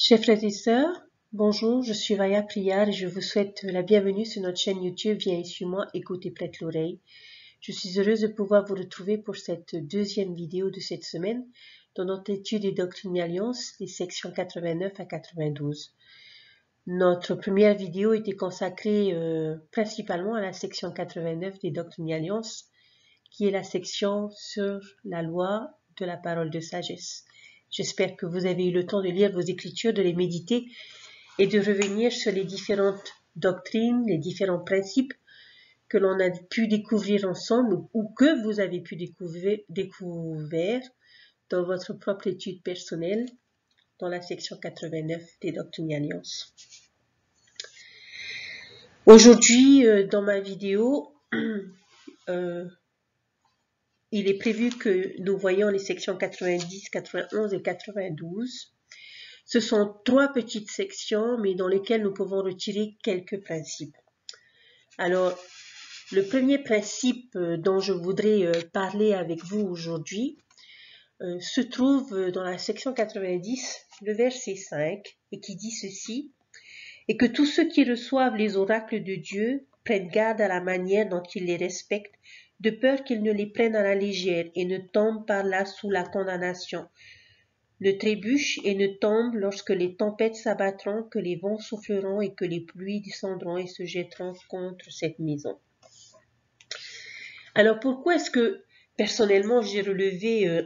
Chers frères et sœurs, bonjour, je suis Vaya Priar et je vous souhaite la bienvenue sur notre chaîne YouTube Viens et suis-moi, écoute et prête l'oreille. Je suis heureuse de pouvoir vous retrouver pour cette deuxième vidéo de cette semaine dans notre étude des Doctrines et Alliances, les sections 89 à 92. Notre première vidéo était consacrée principalement à la section 89 des Doctrines et Alliances, qui est la section sur la loi de la parole de sagesse. J'espère que vous avez eu le temps de lire vos écritures, de les méditer et de revenir sur les différentes doctrines, les différents principes que l'on a pu découvrir ensemble ou que vous avez pu découvrir dans votre propre étude personnelle dans la section 89 des Doctrines et Alliances. Aujourd'hui, dans ma vidéo, il est prévu que nous voyions les sections 90, 91 et 92. Ce sont trois petites sections, mais dans lesquelles nous pouvons retirer quelques principes. Alors, le premier principe dont je voudrais parler avec vous aujourd'hui se trouve dans la section 90, le verset 5, et qui dit ceci: « Et que tous ceux qui reçoivent les oracles de Dieu prennent garde à la manière dont ils les respectent, de peur qu'ils ne les prennent à la légère et ne tombent par là sous la condamnation, ne trébuchent et ne tombent lorsque les tempêtes s'abattront, que les vents souffleront et que les pluies descendront et se jetteront contre cette maison. » Alors pourquoi est-ce que personnellement j'ai relevé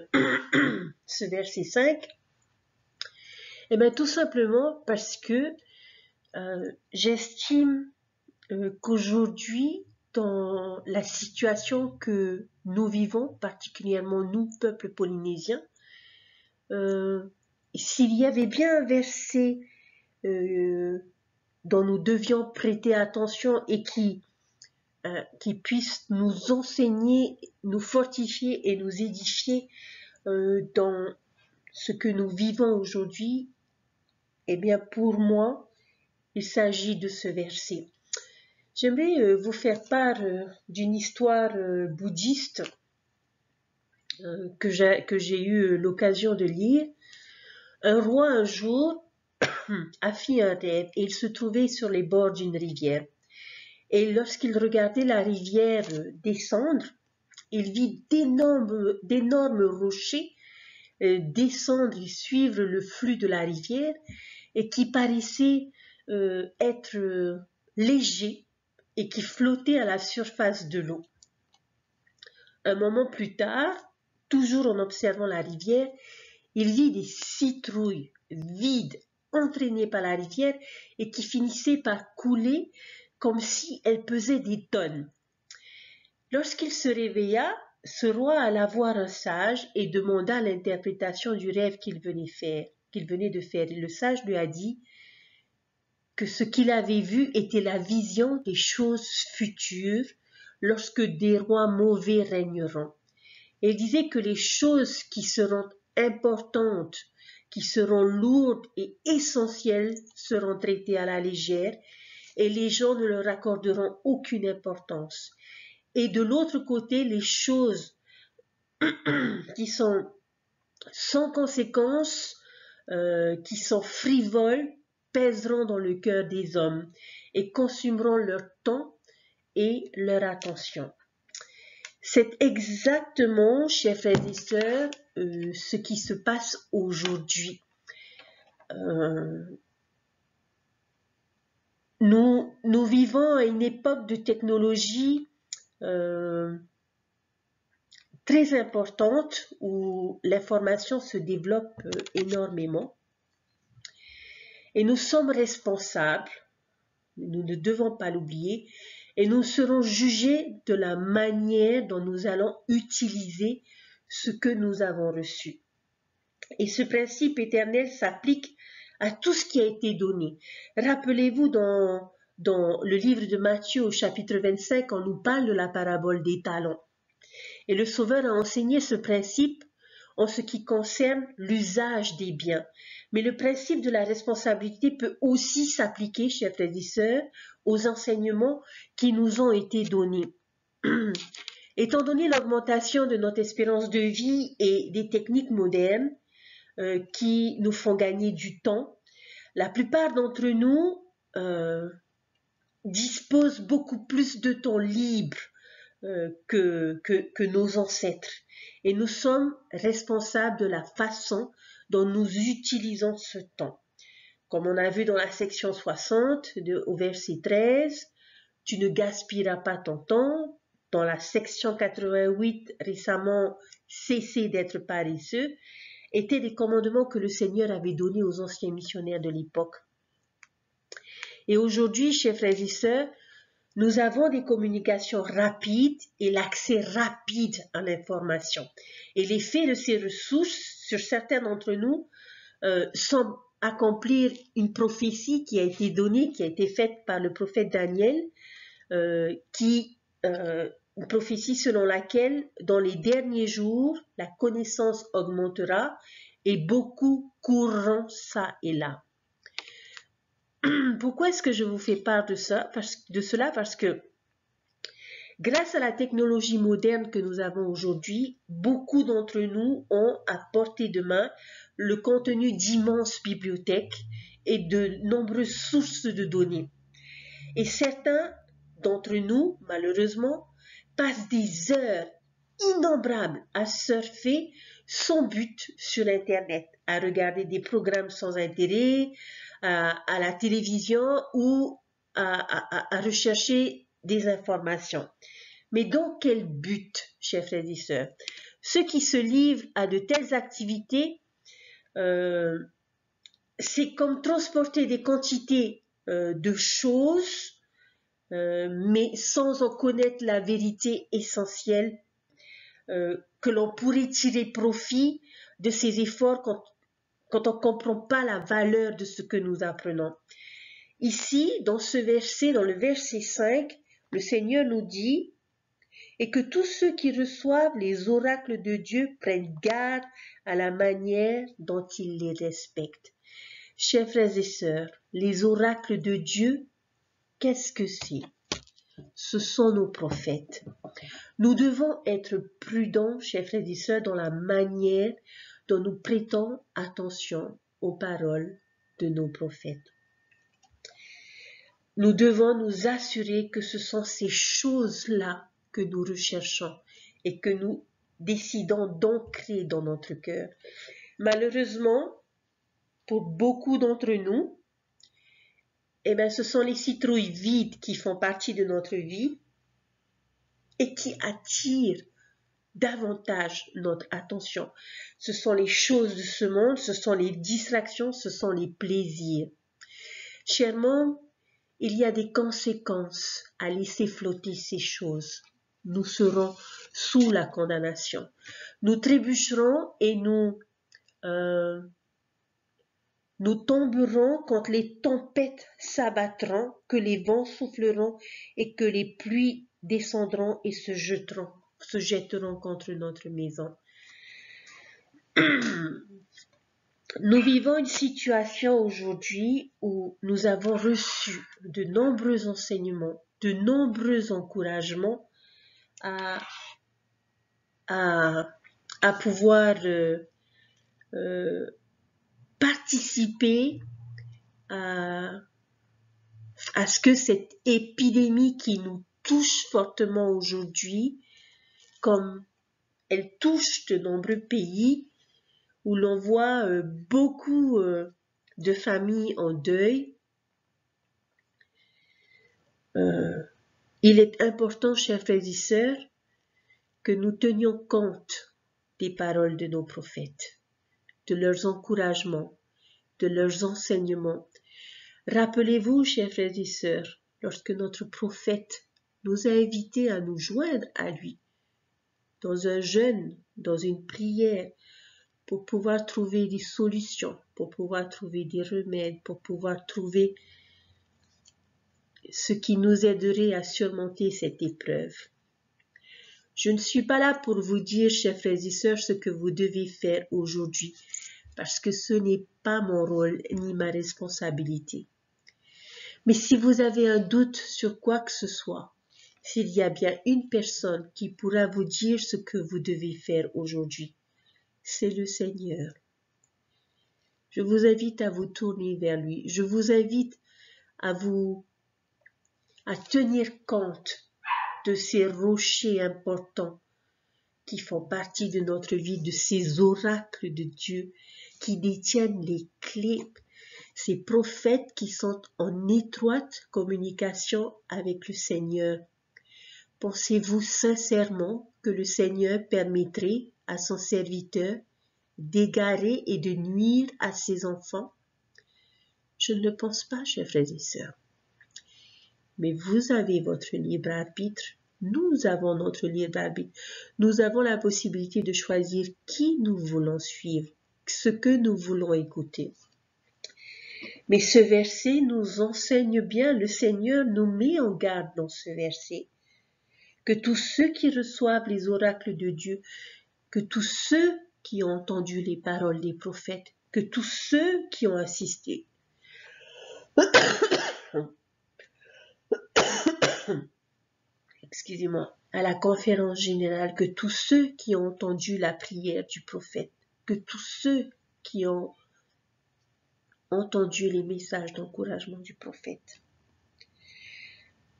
ce verset 5? Eh bien tout simplement parce que j'estime qu'aujourd'hui, dans la situation que nous vivons, particulièrement nous, peuple polynésien, s'il y avait bien un verset dont nous devions prêter attention et qui puisse nous enseigner, nous fortifier et nous édifier dans ce que nous vivons aujourd'hui, eh bien pour moi, il s'agit de ce verset. J'aimerais vous faire part d'une histoire bouddhiste que j'ai eu l'occasion de lire. Un roi un jour a fait un rêve et il se trouvait sur les bords d'une rivière. Et lorsqu'il regardait la rivière descendre, il vit d'énormes rochers descendre et suivre le flux de la rivière et qui paraissaient être légers et qui flottaient à la surface de l'eau. Un moment plus tard, toujours en observant la rivière, il vit des citrouilles vides, entraînées par la rivière et qui finissaient par couler comme si elles pesaient des tonnes. Lorsqu'il se réveilla, ce roi alla voir un sage et demanda l'interprétation du rêve qu'il venait de faire. Et le sage lui a dit que ce qu'il avait vu était la vision des choses futures lorsque des rois mauvais régneront. Et il disait que les choses qui seront importantes, qui seront lourdes et essentielles seront traitées à la légère et les gens ne leur accorderont aucune importance. Et de l'autre côté, les choses qui sont sans conséquence, qui sont frivoles, pèseront dans le cœur des hommes et consumeront leur temps et leur attention. C'est exactement, chers frères et sœurs, ce qui se passe aujourd'hui. Nous vivons à une époque de technologie très importante où l'information se développe énormément. Et nous sommes responsables, nous ne devons pas l'oublier, et nous serons jugés de la manière dont nous allons utiliser ce que nous avons reçu. Et ce principe éternel s'applique à tout ce qui a été donné. Rappelez-vous dans le livre de Matthieu au chapitre 25, on nous parle de la parabole des talents. Et le Sauveur a enseigné ce principe en ce qui concerne l'usage des biens. Mais le principe de la responsabilité peut aussi s'appliquer, chers frères et sœurs, aux enseignements qui nous ont été donnés. Étant donné l'augmentation de notre espérance de vie et des techniques modernes qui nous font gagner du temps, La plupart d'entre nous disposent beaucoup plus de temps libre que nos ancêtres. Et nous sommes responsables de la façon dont nous utilisons ce temps. Comme on a vu dans la section 60 au verset 13, tu ne gaspilleras pas ton temps. Dans la section 88, récemment, cessez d'être paresseux, étaient des commandements que le Seigneur avait donnés aux anciens missionnaires de l'époque. Et aujourd'hui, chers frères et sœurs, nous avons des communications rapides et l'accès rapide à l'information. Et l'effet de ces ressources sur certains d'entre nous semble accomplir une prophétie qui a été donnée, qui a été faite par le prophète Daniel, une prophétie selon laquelle dans les derniers jours, la connaissance augmentera et beaucoup courront ça et là. Pourquoi est-ce que je vous fais part de cela? Parce que grâce à la technologie moderne que nous avons aujourd'hui, beaucoup d'entre nous ont à portée de main le contenu d'immenses bibliothèques et de nombreuses sources de données. Et certains d'entre nous, malheureusement, passent des heures innombrables à surfer sans but sur Internet, à regarder des programmes sans intérêt, à la télévision ou à rechercher des informations. Mais dans quel but, chers frères et sœurs? Ceux qui se livrent à de telles activités, c'est comme transporter des quantités de choses, mais sans en connaître la vérité essentielle, que l'on pourrait tirer profit de ces efforts quand on ne comprend pas la valeur de ce que nous apprenons. Ici, dans ce verset, dans le verset 5, le Seigneur nous dit « Et que tous ceux qui reçoivent les oracles de Dieu prennent garde à la manière dont ils les respectent. » Chers frères et sœurs, les oracles de Dieu, qu'est-ce que c'est? Ce sont nos prophètes. Nous devons être prudents, chers frères et sœurs, dans la manière dont nous prêtons attention aux paroles de nos prophètes. Nous devons nous assurer que ce sont ces choses-là que nous recherchons et que nous décidons d'ancrer dans notre cœur. Malheureusement, pour beaucoup d'entre nous, ce sont les citrouilles vides qui font partie de notre vie et qui attirent davantage notre attention. Ce sont les choses de ce monde, ce sont les distractions, ce sont les plaisirs. Chers membres, il y a des conséquences à laisser flotter ces choses. Nous serons sous la condamnation. Nous trébucherons et nous tomberons quand les tempêtes s'abattront, que les vents souffleront et que les pluies descendront et se jetteront contre notre maison. Nous vivons une situation aujourd'hui où nous avons reçu de nombreux enseignements, de nombreux encouragements à pouvoir participer à ce que cette épidémie qui nous touche fortement aujourd'hui, comme elle touche de nombreux pays, où l'on voit beaucoup de familles en deuil, il est important, chers frères et sœurs, que nous tenions compte des paroles de nos prophètes, de leurs encouragements, de leurs enseignements. Rappelez-vous, chers frères et sœurs, lorsque notre prophète nous a invités à nous joindre à lui, dans un jeûne, dans une prière, pour pouvoir trouver des solutions, pour pouvoir trouver des remèdes, pour pouvoir trouver ce qui nous aiderait à surmonter cette épreuve. Je ne suis pas là pour vous dire, chers frères et sœurs, ce que vous devez faire aujourd'hui, parce que ce n'est pas mon rôle ni ma responsabilité. Mais si vous avez un doute sur quoi que ce soit, s'il y a bien une personne qui pourra vous dire ce que vous devez faire aujourd'hui, c'est le Seigneur. Je vous invite à vous tourner vers lui. Je vous invite à tenir compte de ces rochers importants qui font partie de notre vie, de ces oracles de Dieu qui détiennent les clés, ces prophètes qui sont en étroite communication avec le Seigneur. Pensez-vous sincèrement que le Seigneur permettrait à son serviteur d'égarer et de nuire à ses enfants? Je ne le pense pas, chers frères et sœurs. Mais vous avez votre libre arbitre. Nous avons notre libre arbitre. Nous avons la possibilité de choisir qui nous voulons suivre, ce que nous voulons écouter. Mais ce verset nous enseigne bien, le Seigneur nous met en garde dans ce verset, que tous ceux qui reçoivent les oracles de Dieu, que tous ceux qui ont entendu les paroles des prophètes, que tous ceux qui ont assisté excusez-moi, à la conférence générale, que tous ceux qui ont entendu la prière du prophète, que tous ceux qui ont entendu les messages d'encouragement du prophète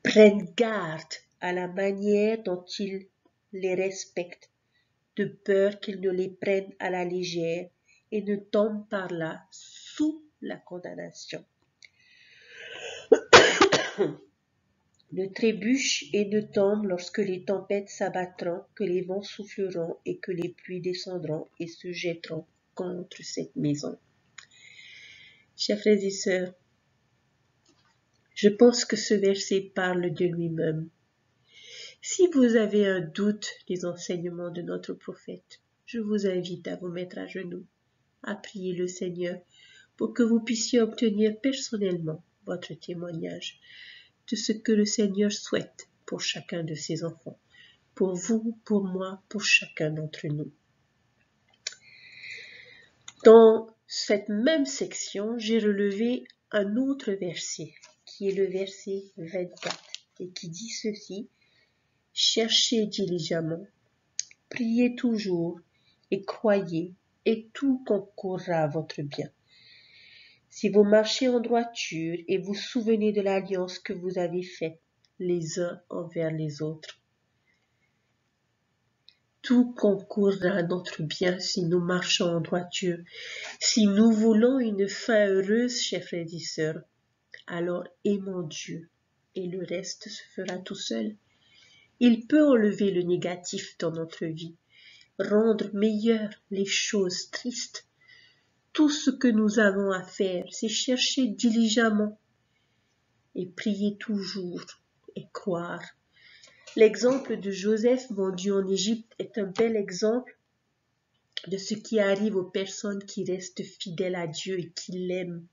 prennent garde à la manière dont ils les respectent, de peur qu'ils ne les prennent à la légère et ne tombent par là sous la condamnation. Ne trébuche et ne tombe lorsque les tempêtes s'abattront, que les vents souffleront et que les pluies descendront et se jetteront contre cette maison. Chers frères et sœurs, je pense que ce verset parle de lui-même. Si vous avez un doute des enseignements de notre prophète, je vous invite à vous mettre à genoux, à prier le Seigneur pour que vous puissiez obtenir personnellement votre témoignage de ce que le Seigneur souhaite pour chacun de ses enfants, pour vous, pour moi, pour chacun d'entre nous. Dans cette même section, j'ai relevé un autre verset, qui est le verset 24, et qui dit ceci: « Cherchez diligemment, priez toujours et croyez, et tout concourra à votre bien. Si vous marchez en droiture et vous souvenez de l'alliance que vous avez faite les uns envers les autres. » Tout concourra à notre bien si nous marchons en droiture. Si nous voulons une fin heureuse, chers frères et sœurs, alors aimons Dieu et le reste se fera tout seul. Il peut enlever le négatif dans notre vie, rendre meilleures les choses tristes. Tout ce que nous avons à faire, c'est chercher diligemment et prier toujours et croire. L'exemple de Joseph vendu en Égypte est un bel exemple de ce qui arrive aux personnes qui restent fidèles à Dieu et qui l'aiment.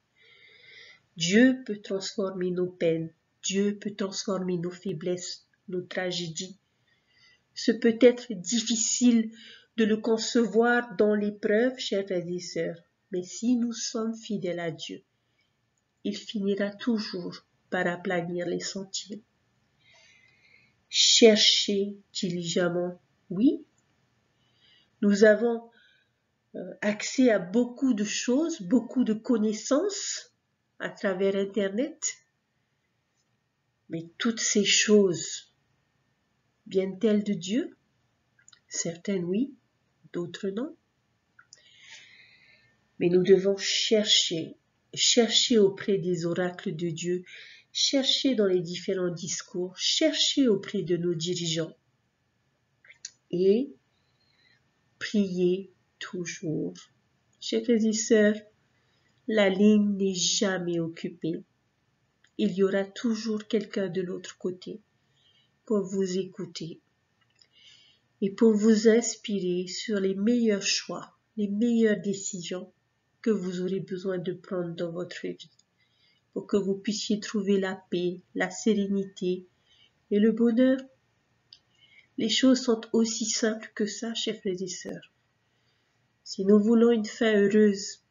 Dieu peut transformer nos peines, Dieu peut transformer nos faiblesses, nos tragédies. Ce peut être difficile de le concevoir dans l'épreuve, chers frères et sœurs, mais si nous sommes fidèles à Dieu, il finira toujours par aplanir les sentiers. Cherchez diligemment, oui. Nous avons accès à beaucoup de choses, beaucoup de connaissances à travers Internet. Mais toutes ces choses viennent-elles de Dieu? Certaines oui, d'autres non. Mais nous devons chercher auprès des oracles de Dieu, chercher dans les différents discours, chercher auprès de nos dirigeants et prier toujours. Chers frères et sœurs, la ligne n'est jamais occupée. Il y aura toujours quelqu'un de l'autre côté pour vous écouter et pour vous inspirer sur les meilleurs choix, les meilleures décisions que vous aurez besoin de prendre dans votre vie, pour que vous puissiez trouver la paix, la sérénité et le bonheur. Les choses sont aussi simples que ça, chers frères et sœurs. Si nous voulons une fin heureuse,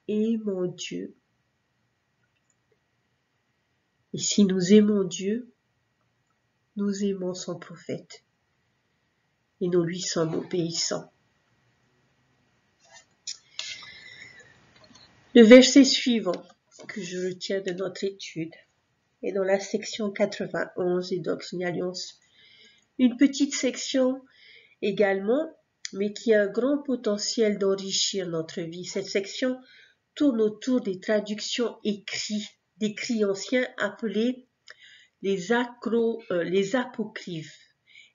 aimons Dieu. Et si nous aimons Dieu, nous aimons son prophète et nous lui sommes obéissants. Le verset suivant que je retiens de notre étude est dans la section 91 des Doctrines et Alliances. Une petite section également, mais qui a un grand potentiel d'enrichir notre vie. Cette section tourne autour des traductions d'écrits anciens appelés les apocryphes.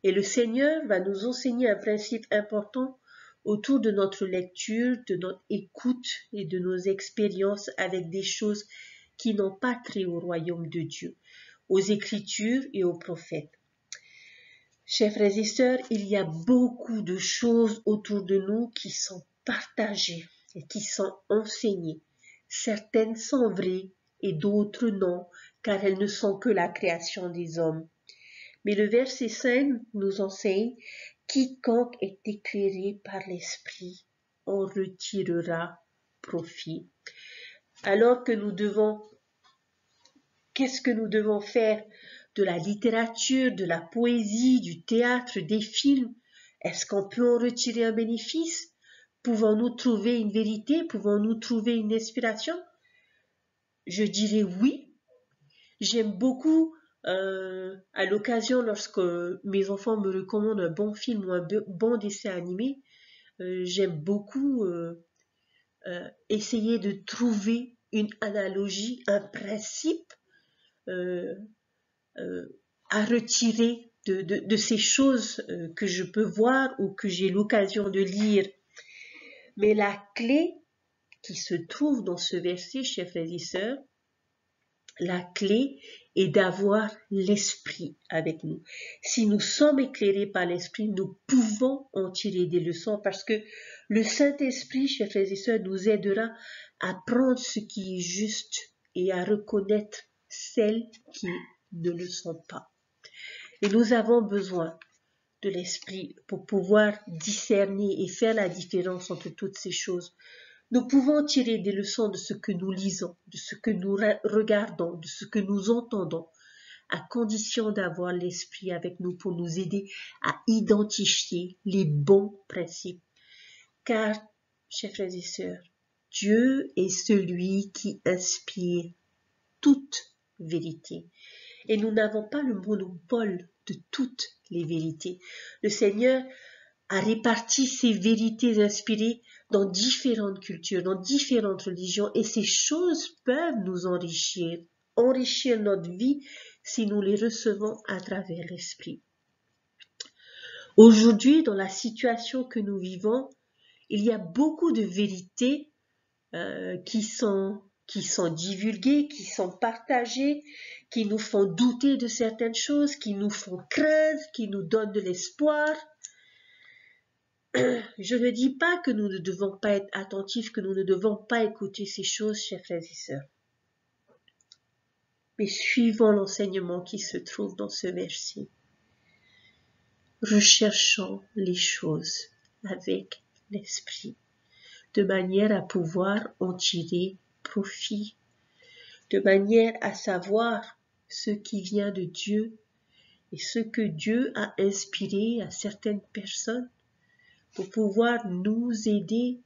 Et le Seigneur va nous enseigner un principe important autour de notre lecture, de notre écoute et de nos expériences avec des choses qui n'ont pas trait au royaume de Dieu, aux Écritures et aux prophètes. Chers frères et sœurs, il y a beaucoup de choses autour de nous qui sont partagées et qui sont enseignées. Certaines sont vraies et d'autres non, car elles ne sont que la création des hommes. Mais le verset 5 nous enseigne « Quiconque est éclairé par l'Esprit en retirera profit ». Alors que qu'est-ce que nous devons faire de la littérature, de la poésie, du théâtre, des films? Est-ce qu'on peut en retirer un bénéfice? Pouvons-nous trouver une vérité? Pouvons-nous trouver une inspiration? Je dirais oui. J'aime beaucoup, à l'occasion, lorsque mes enfants me recommandent un bon film ou un bon dessin animé, j'aime beaucoup essayer de trouver une analogie, un principe à retirer de ces choses que je peux voir ou que j'ai l'occasion de lire. Mais la clé qui se trouve dans ce verset, chers frères et sœurs, la clé est d'avoir l'esprit avec nous. Si nous sommes éclairés par l'esprit, nous pouvons en tirer des leçons parce que le Saint-Esprit, chers frères et sœurs, nous aidera à prendre ce qui est juste et à reconnaître celles qui ne le sont pas. Et nous avons besoin de l'esprit pour pouvoir discerner et faire la différence entre toutes ces choses. Nous pouvons tirer des leçons de ce que nous lisons, de ce que nous regardons, de ce que nous entendons, à condition d'avoir l'esprit avec nous pour nous aider à identifier les bons principes. Car, chers frères et sœurs, Dieu est celui qui inspire toute vérité. Et nous n'avons pas le monopole de toutes les vérités. Le Seigneur a réparti ces vérités inspirées dans différentes cultures, dans différentes religions, et ces choses peuvent nous enrichir notre vie si nous les recevons à travers l'Esprit. Aujourd'hui, dans la situation que nous vivons, il y a beaucoup de vérités qui sont divulguées, qui sont partagées, qui nous font douter de certaines choses, qui nous font craindre, qui nous donnent de l'espoir. Je ne dis pas que nous ne devons pas être attentifs, que nous ne devons pas écouter ces choses, chers frères et sœurs. Mais suivons l'enseignement qui se trouve dans ce verset. Recherchons les choses avec l'esprit, de manière à pouvoir en tirer profit, de manière à savoir ce qui vient de Dieu et ce que Dieu a inspiré à certaines personnes pour pouvoir nous aider,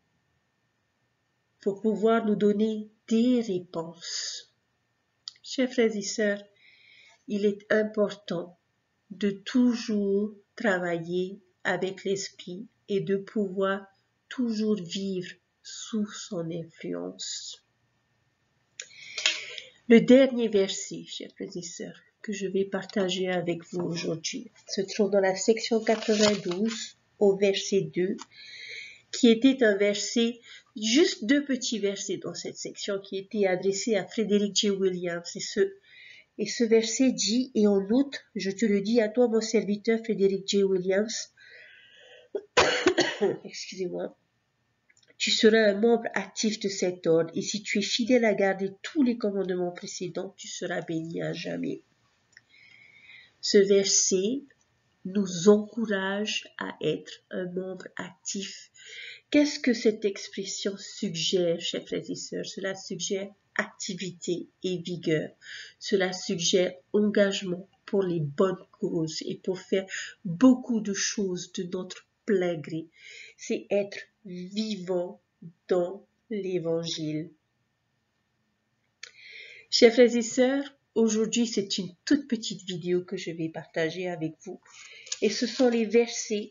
pour pouvoir nous donner des réponses. Chers frères et sœurs, il est important de toujours travailler avec l'esprit et de pouvoir toujours vivre sous son influence. Le dernier verset, chers frères et sœurs, que je vais partager avec vous aujourd'hui se trouve dans la section 92 au verset 2, qui était un verset, juste 2 petits versets dans cette section qui était adressé à Frederick J. Williams. Et ce verset dit, et en outre, je te le dis à toi, mon serviteur Frederick J. Williams, excusez-moi, tu seras un membre actif de cet ordre, et si tu es fidèle à garder tous les commandements précédents, tu seras béni à jamais. Ce verset nous encourage à être un membre actif. Qu'est-ce que cette expression suggère, chers frères et sœurs? Cela suggère activité et vigueur. Cela suggère engagement pour les bonnes causes et pour faire beaucoup de choses de notre plein gré. C'est être vivant dans l'Évangile. Chers frères et sœurs, aujourd'hui c'est une toute petite vidéo que je vais partager avec vous. Et ce sont les versets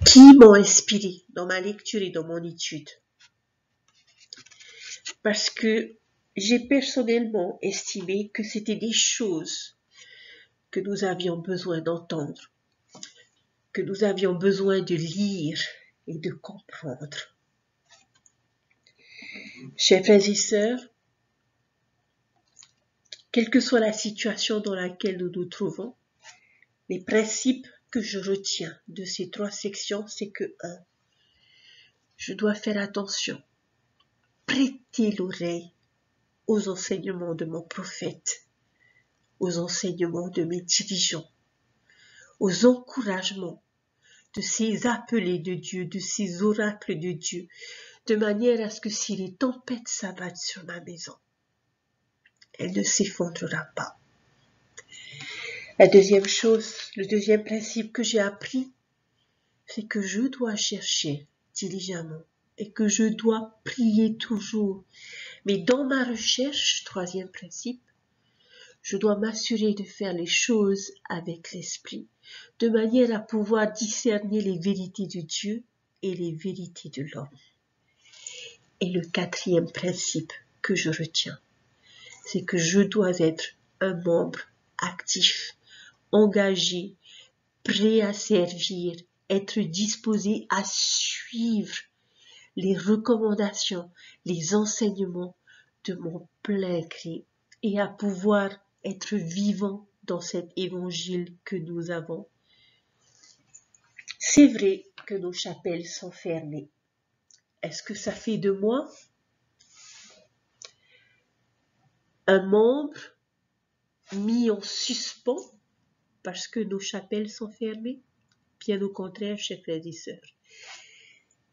qui m'ont inspiré dans ma lecture et dans mon étude. Parce que j'ai personnellement estimé que c'était des choses que nous avions besoin d'entendre, que nous avions besoin de lire et de comprendre. Chers frères et sœurs, quelle que soit la situation dans laquelle nous nous trouvons, les principes que je retiens de ces 3 sections, c'est que 1. Je dois faire attention, prêter l'oreille aux enseignements de mon prophète, aux enseignements de mes dirigeants, aux encouragements de ces appelés de Dieu, de ces oracles de Dieu, de manière à ce que si les tempêtes s'abattent sur ma maison, elle ne s'effondrera pas. La deuxième chose, le deuxième principe que j'ai appris, c'est que je dois chercher diligemment et que je dois prier toujours. Mais dans ma recherche, troisième principe, je dois m'assurer de faire les choses avec l'esprit, de manière à pouvoir discerner les vérités de Dieu et les vérités de l'homme. Et le quatrième principe que je retiens, c'est que je dois être un membre actif, engagé, prêt à servir, être disposé à suivre les recommandations, les enseignements de mon plein gré et à pouvoir être vivant dans cet évangile que nous avons. C'est vrai que nos chapelles sont fermées. Est-ce que ça fait de moi un membre mis en suspens parce que nos chapelles sont fermées? Bien au contraire, chers frères et sœurs.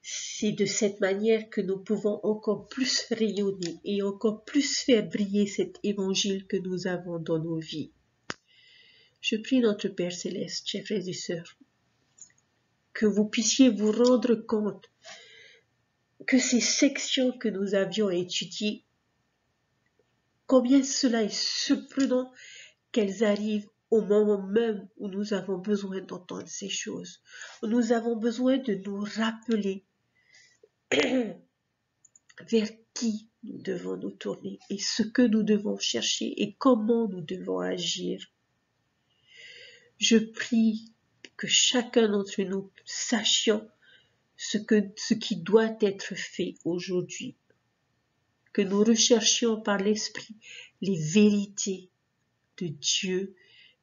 C'est de cette manière que nous pouvons encore plus rayonner et encore plus faire briller cet évangile que nous avons dans nos vies. Je prie notre Père Céleste, chers frères et sœurs, que vous puissiez vous rendre compte que ces sections que nous avions étudiées, combien cela est surprenant qu'elles arrivent au moment même où nous avons besoin d'entendre ces choses, où nous avons besoin de nous rappeler vers qui nous devons nous tourner et ce que nous devons chercher et comment nous devons agir. Je prie que chacun d'entre nous sachions ce qui doit être fait aujourd'hui, que nous recherchions par l'Esprit les vérités de Dieu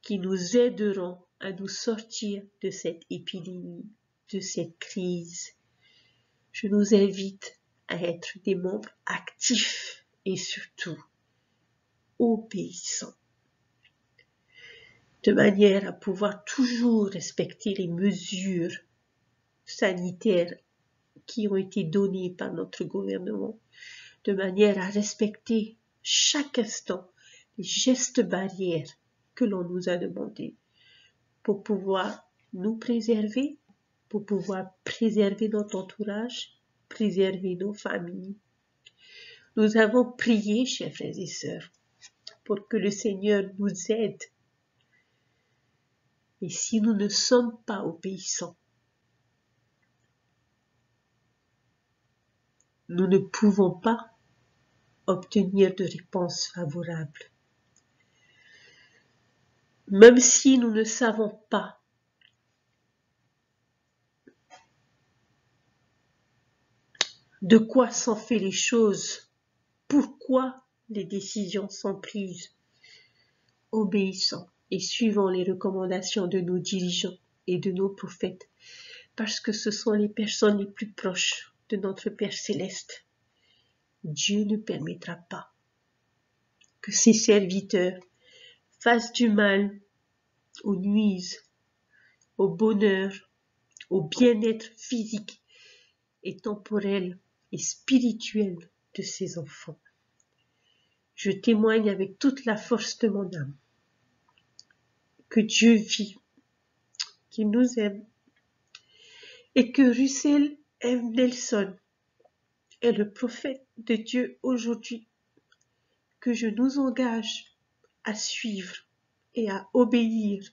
qui nous aideront à nous sortir de cette épidémie, de cette crise. Je nous invite à être des membres actifs et surtout obéissants, de manière à pouvoir toujours respecter les mesures sanitaires qui ont été données par notre gouvernement, de manière à respecter chaque instant les gestes barrières que l'on nous a demandés pour pouvoir nous préserver, pour pouvoir préserver notre entourage, préserver nos familles. Nous avons prié, chers frères et sœurs, pour que le Seigneur nous aide. Et si nous ne sommes pas obéissants, nous ne pouvons pas obtenir de réponse favorable. Même si nous ne savons pas de quoi sont faites les choses, pourquoi les décisions sont prises, obéissant et suivant les recommandations de nos dirigeants et de nos prophètes, parce que ce sont les personnes les plus proches de notre Père Céleste. Dieu ne permettra pas que ses serviteurs fassent du mal, ou nuisent au bonheur, au bien-être physique et temporel et spirituel de ses enfants. Je témoigne avec toute la force de mon âme que Dieu vit, qu'il nous aime et que Russell M. Nelson est le prophète de Dieu aujourd'hui, que je nous engage à suivre et à obéir,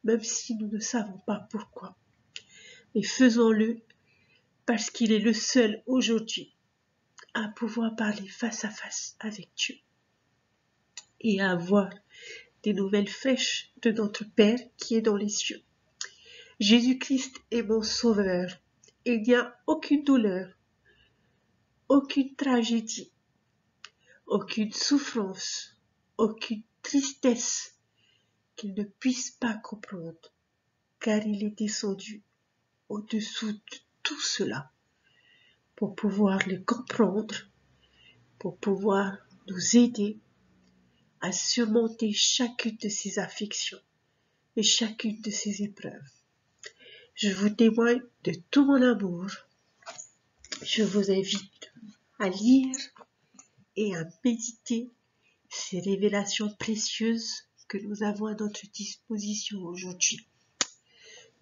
même si nous ne savons pas pourquoi. Et faisons-le parce qu'il est le seul aujourd'hui à pouvoir parler face à face avec Dieu et à avoir des nouvelles fraîches de notre Père qui est dans les cieux. Jésus-Christ est mon sauveur. Il n'y a aucune douleur, aucune tragédie, aucune souffrance, aucune tristesse qu'il ne puisse pas comprendre, car il est descendu au-dessous de tout cela pour pouvoir le comprendre, pour pouvoir nous aider à surmonter chacune de ces afflictions et chacune de ces épreuves. Je vous témoigne de tout mon amour. Je vous invite à lire et à méditer ces révélations précieuses que nous avons à notre disposition aujourd'hui.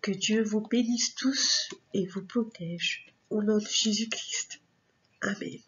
Que Dieu vous bénisse tous et vous protège au nom de Jésus-Christ. Amen.